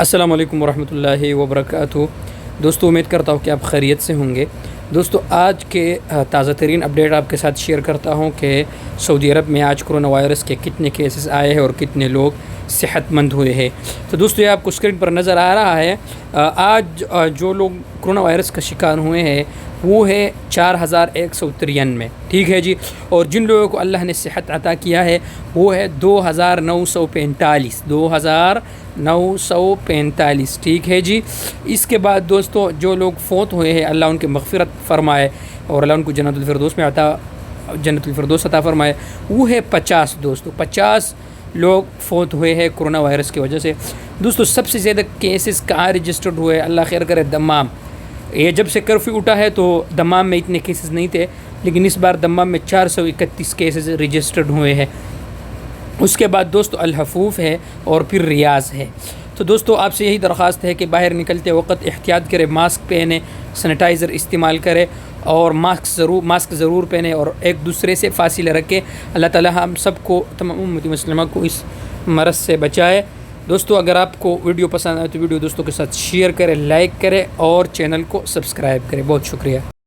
السلام علیکم ورحمۃ اللہ وبرکاتہ۔ دوستو امید کرتا ہوں کہ آپ خیریت سے ہوں گے۔ دوستو آج کے تازہ ترین اپڈیٹ آپ کے ساتھ شیئر کرتا ہوں کہ سعودی عرب میں آج کرونا وائرس کے کتنے کیسز آئے ہیں اور کتنے لوگ صحت مند ہوئے ہیں۔ تو دوستو یہ آپ کو اسکرین پر نظر آ رہا ہے، آج جو لوگ کرونا وائرس کا شکار ہوئے ہیں وہ ہے 4193، ٹھیک ہے جی۔ اور جن لوگوں کو اللہ نے صحت عطا کیا ہے وہ ہے 2945، ٹھیک ہے جی۔ اس کے بعد دوستو جو لوگ فوت ہوئے ہیں اللہ ان کی مغفرت فرمائے اور اللہ ان کو جنت الفردوس عطا فرمائے، وہ ہے 50 دوستو، 50 لوگ فوت ہوئے ہیں کرونا وائرس کی وجہ سے۔ دوستو سب سے زیادہ کیسز کہاں رجسٹرڈ ہوئے، اللہ خیر کرے، دمام۔ یہ جب سے کرفیو اٹھا ہے تو دمام میں اتنے کیسز نہیں تھے، لیکن اس بار دمام میں 431 کیسز رجسٹرڈ ہوئے ہیں۔ اس کے بعد دوستو الحفوف ہے اور پھر ریاض ہے۔ تو دوستو آپ سے یہی درخواست ہے کہ باہر نکلتے وقت احتیاط کرے، ماسک پہنے، سینیٹائزر استعمال کرے اور ماسک ضرور پہنے اور ایک دوسرے سے فاصلہ رکھے۔ اللہ تعالی ہم سب کو، تمام امت مسلمہ کو اس مرض سے بچائے۔ دوستو اگر آپ کو ویڈیو پسند آئے تو ویڈیو دوستوں کے ساتھ شیئر کریں، لائک کریں اور چینل کو سبسکرائب کریں۔ بہت شکریہ۔